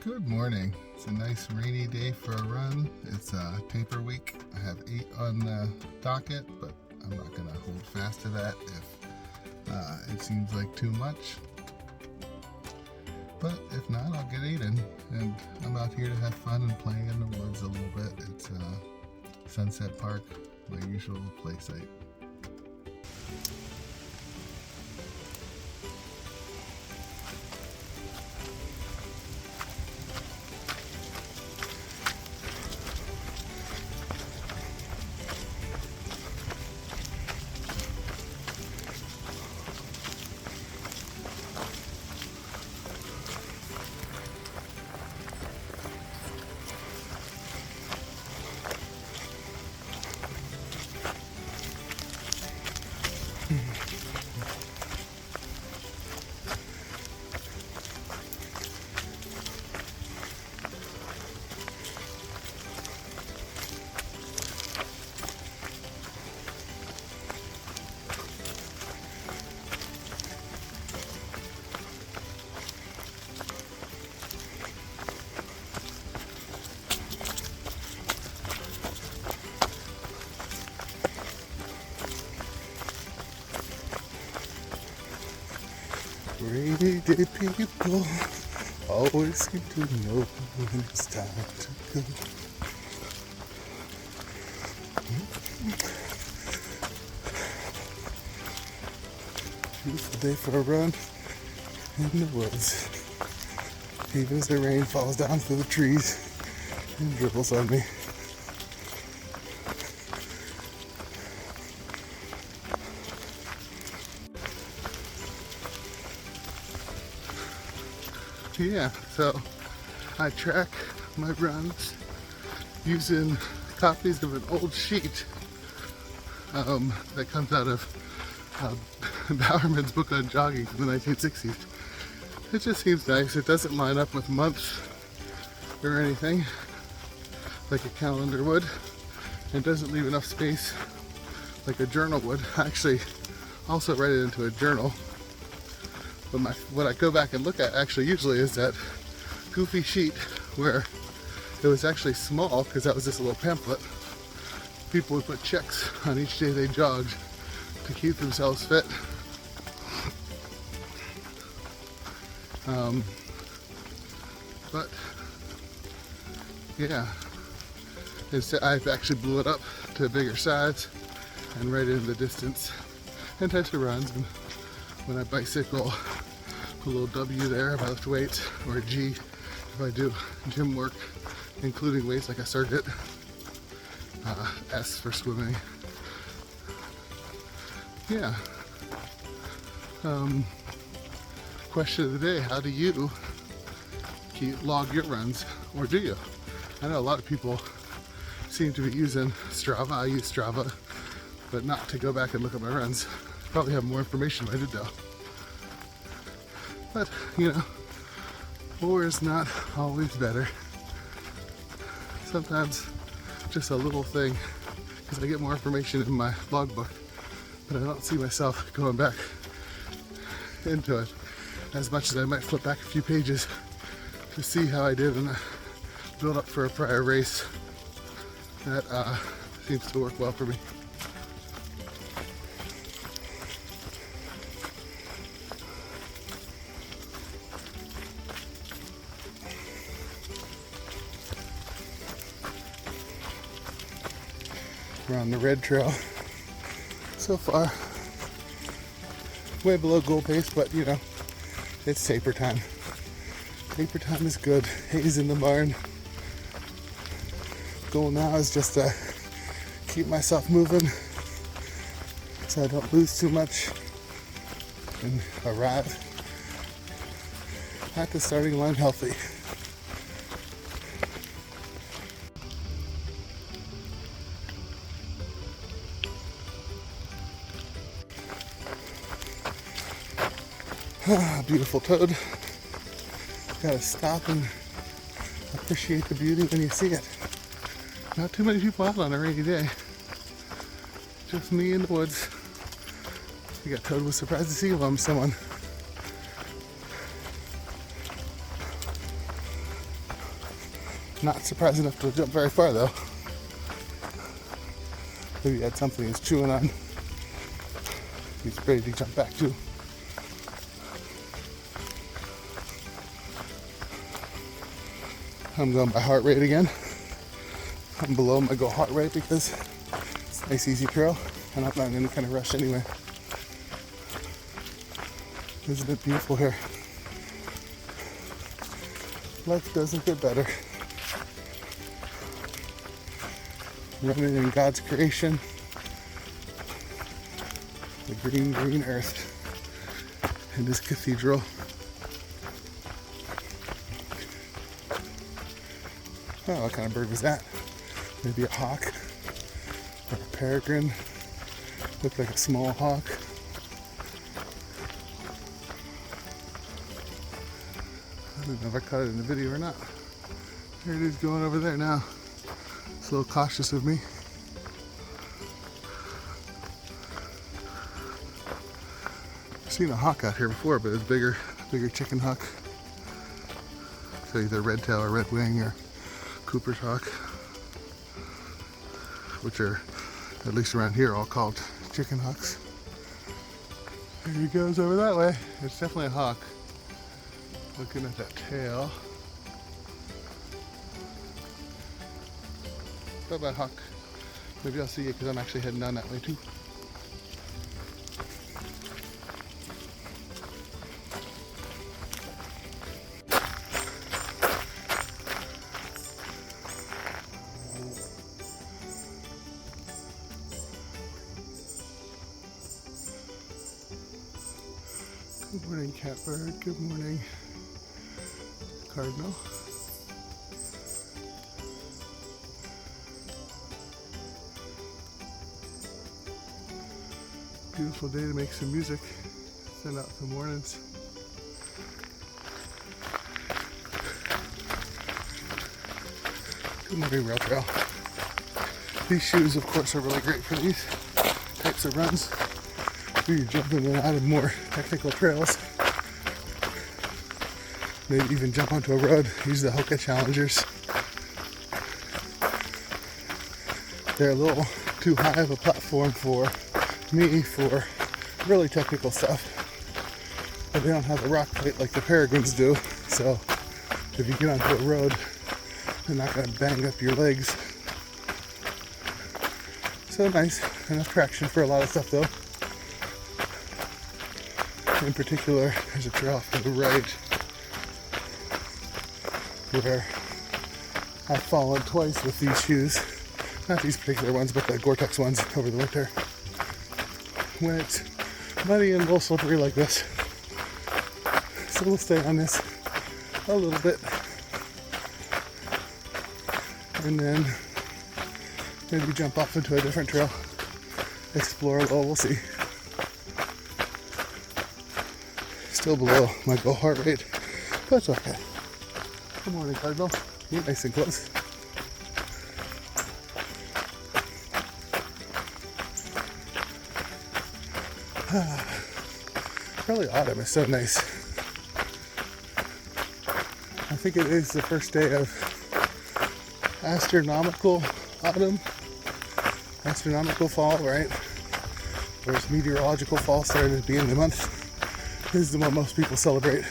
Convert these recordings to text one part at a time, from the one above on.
Good morning. It's a nice rainy day for a run. It's taper week. I have 8 on the docket, but I'm not going to hold fast to that if it seems like too much. But if not, I'll get 8 in. And I'm out here to have fun and playing in the woods a little bit. It's Sunset Park, my usual play site. Rainy day people always seem to know when it's time to go. Beautiful day for a run in the woods. Even as the rain falls down through the trees and dribbles on me. Yeah, so I track my runs using copies of an old sheet that comes out of Bowerman's book on jogging from the 1960s. It just seems nice. It doesn't line up with months or anything like a calendar would, and doesn't leave enough space like a journal would. I actually also write it into a journal. But what I go back and look at actually usually is that goofy sheet where it was actually small, because that was just a little pamphlet. People would put checks on each day they jogged to keep themselves fit. But yeah, instead I actually blew it up to a bigger size and write it in the distance and types of runs. And when I bicycle, put a little W there if I lift weights, or a G if I do gym work, including weights like a circuit. S for swimming. Yeah. Question of the day: how do you log your runs, or do you? I know a lot of people seem to be using Strava. I use Strava, but not to go back and look at my runs. Probably have more information if I did though. But, you know, more is not always better. Sometimes just a little thing, because I get more information in my logbook, but I don't see myself going back into it as much as I might flip back a few pages to see how I did in a build up for a prior race. That seems to work well for me. We're on the red trail so far, way below goal pace, but you know, it's taper time. Taper time is good. Hay's in the barn. Goal now is just to keep myself moving so I don't lose too much and arrive at the starting line healthy. Beautiful toad. Gotta stop and appreciate the beauty when you see it. Not too many people out on a rainy day. Just me in the woods. I got toad, was surprised to see someone. Not surprised enough to jump very far though. Maybe he had something he's chewing on. He's ready to jump back too. I'm going by heart rate again. I'm below my go heart rate because it's a nice easy trail and I'm not in any kind of rush anyway. Isn't it beautiful here? Life doesn't get better. Running in God's creation, the green, green earth, and this cathedral. Oh, what kind of bird was that? Maybe a hawk or a peregrine. Looked like a small hawk. I don't know if I caught it in the video or not. There it is going over there now. It's a little cautious of me. I've seen a hawk out here before, but it's bigger chicken hawk. So either red tail or red wing or Cooper's hawk, which are, at least around here, all called chicken hawks. There he goes over that way. It's definitely a hawk. Looking at that tail. Bye-bye, hawk. Maybe I'll see you because I'm actually heading down that way too. Good morning, catbird. Good morning, cardinal. Beautiful day to make some music. Send out some mornings. Good morning, Rail Trail. These shoes, of course, are really great for these types of runs. You're jumping in and out of more technical trails. Maybe even jump onto a road. Use the Hoka Challengers. They're a little too high of a platform for me for really technical stuff. But they don't have a rock plate like the Peregrines do. So if you get onto a road, they're not going to bang up your legs. So nice. Enough traction for a lot of stuff though. In particular, there's a trail off to the right where I've fallen twice with these shoes. Not these particular ones, but the Gore-Tex ones over the winter. When it's muddy and a little slippery like this. So we'll stay on this a little bit. And then maybe jump off into a different trail. Explore a little, we'll see. Still below my goal heart rate, but it's okay. Good morning, Cardinal. You're nice and close. Early autumn is so nice. I think it is the first day of astronomical autumn, astronomical fall, right? Whereas meteorological fall started at the beginning of the month. This is the one most people celebrate.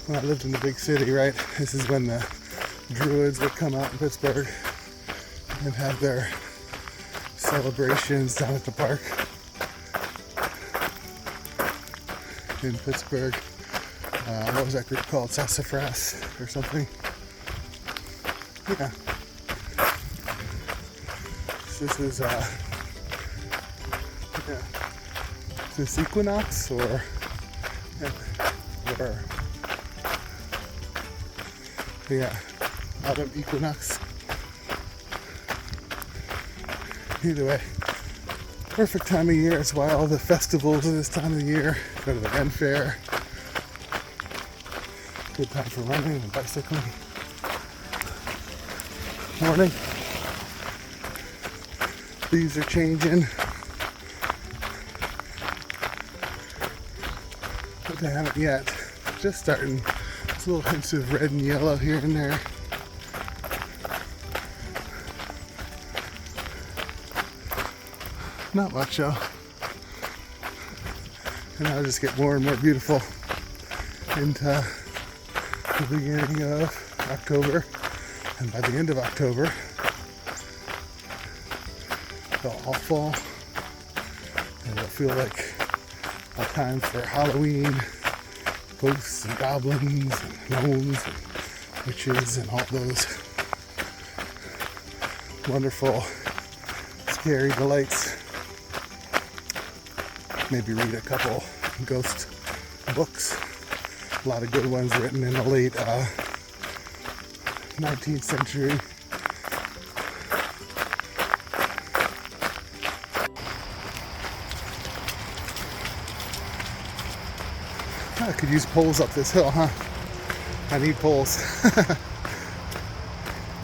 When I lived in the big city, right, this is when the Druids would come out in Pittsburgh and have their celebrations down at the park in Pittsburgh. What was that group called? Sassafras or something? Yeah. This is is this equinox or autumn equinox. Either way, perfect time of year. It's why all the festivals of this time of the year. Go to the Ren Fair. Good time for running and bicycling. Morning. Leaves are changing. But they haven't yet. Just starting There's little hints of red and yellow here and there. Not much though. And I'll just get more and more beautiful into the beginning of October. And by the end of October, they'll all fall. And it'll feel like a time for Halloween, ghosts and goblins and gnomes and witches and all those wonderful, scary delights. Maybe read a couple ghost books. A lot of good ones written in the late 19th century. I could use poles up this hill, huh? I need poles. I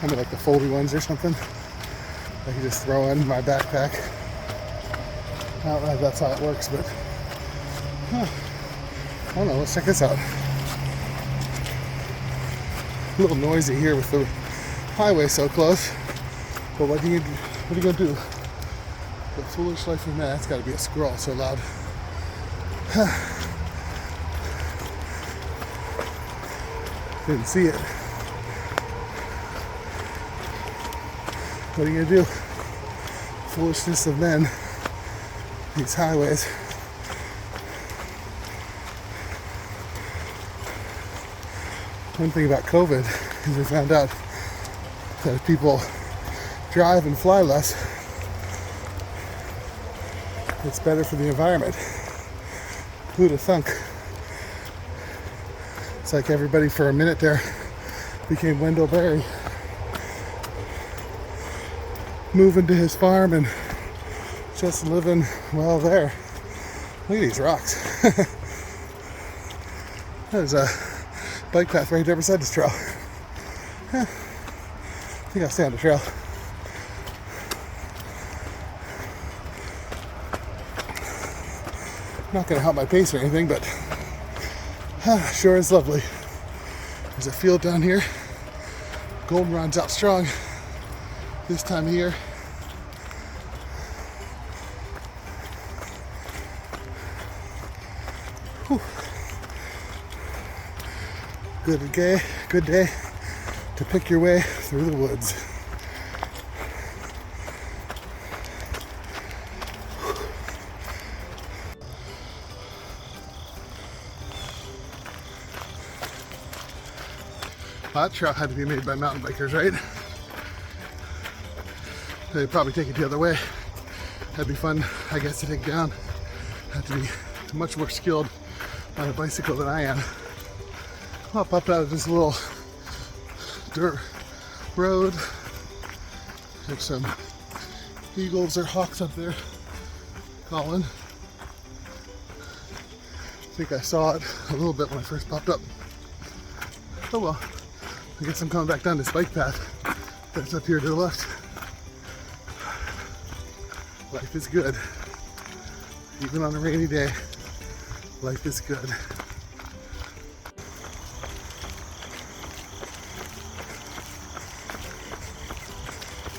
mean, like the foldy ones or something. I can just throw in my backpack. I don't know if that's how it works, but I don't know. Let's check this out. A little noisy here with the highway so close, but what are you gonna do? The foolish life of man. That's got to be a squirrel. So loud. Didn't see it. What are you gonna do? Foolishness of men. These highways. One thing about COVID is we found out that if people drive and fly less, it's better for the environment. Who'd have thunk? It's like everybody for a minute there became Wendell Berry, moving to his farm and just living well there. Look at these rocks. There's a bike path right there beside this trail. I think I'll stay on the trail. Not gonna help my pace or anything, but sure is lovely. There's a field down here. Goldenrod's out strong this time of year. Whew. Good day to pick your way through the woods. That trail had to be made by mountain bikers, right? They'd probably take it the other way. That'd be fun, I guess, to take down. Have to be much more skilled on a bicycle than I am. I'll pop out of this little dirt road. There's some eagles or hawks up there calling. I think I saw it a little bit when I first popped up. Oh well. I guess I'm coming back down this bike path that's up here to the left. Life is good. Even on a rainy day, life is good.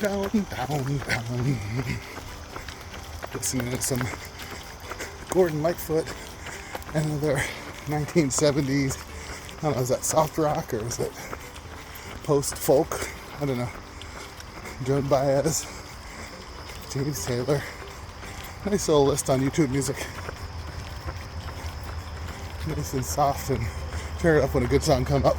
Down, down, down. Listening to some Gordon Lightfoot and another 1970s. I don't know, is that soft rock or is it post-folk? I don't know. Joan Baez, James Taylor. Nice little list on YouTube Music. Nice and soft, and turn it up when a good song comes up.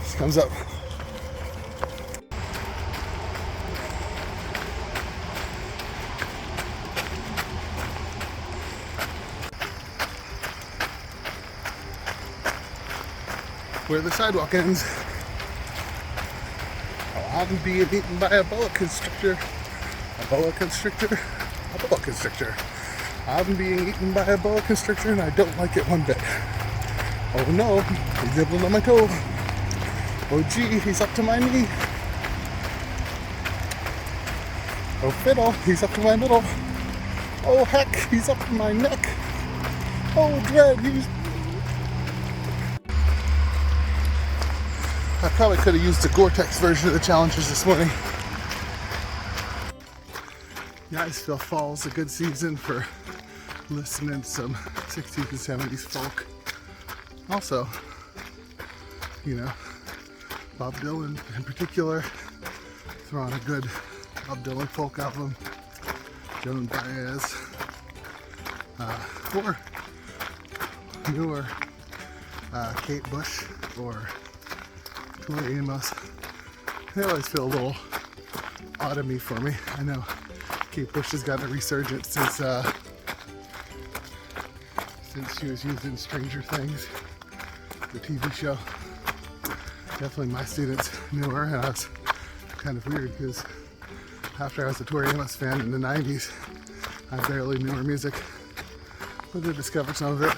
Where the sidewalk ends. I'm being eaten by a boa constrictor. A boa constrictor? A boa constrictor. I'm being eaten by a boa constrictor and I don't like it one bit. Oh no, he's nibbling on my toe. Oh gee, he's up to my knee. Oh fiddle, he's up to my middle. Oh heck, he's up to my neck. Oh dread, he's... I probably could have used the Gore-Tex version of the challengers this morning. Yeah, I just feel fall's a good season for listening to some 60s and 70s folk. Also, you know, Bob Dylan in particular, throw on a good Bob Dylan folk album, Joan Baez, or newer Kate Bush or Tori Amos. They always feel a little autumny for me. I know Kate Bush has gotten a resurgence since she was used in Stranger Things, the TV show. Definitely my students knew her, and I was kind of weird because after I was a Tori Amos fan in the 90s, I barely knew her music, but I discovered some of it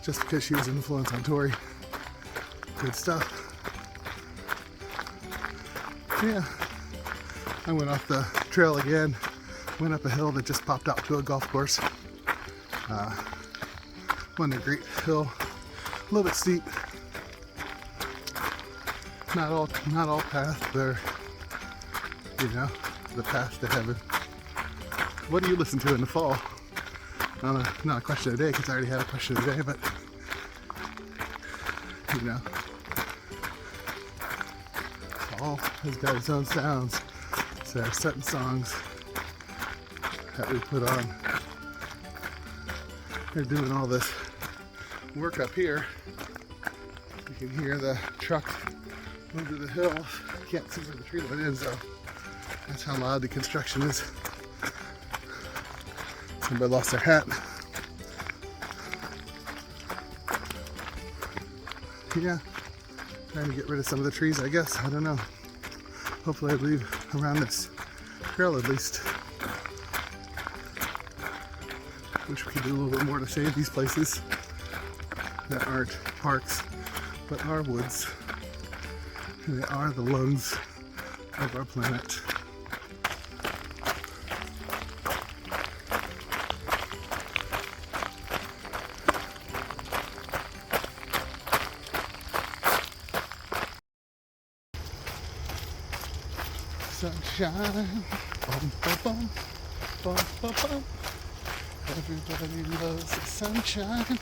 just because she was an influence on Tori. Good stuff. Yeah, I went off the trail again, went up a hill that just popped out to a golf course. Wasn't a great hill, a little bit steep. Not all paths, but you know, the path to heaven. What do you listen to in the fall? Not a question of the day, because I already had a question of the day, but you know, fall has got its own sounds. So there are certain songs that we put on. They're doing all this work up here. You can hear the truck over the hill. Can't see where the tree line is, though. That's how loud the construction is. Somebody lost their hat. Yeah, trying to get rid of some of the trees, I guess. I don't know. Hopefully I leave around this trail at least. Wish we could do a little bit more to save these places that aren't parks, but are woods. And they are the lungs of our planet. Sunshine, bum, bum, bum, bum, bum, bum. Everybody loves the sunshine.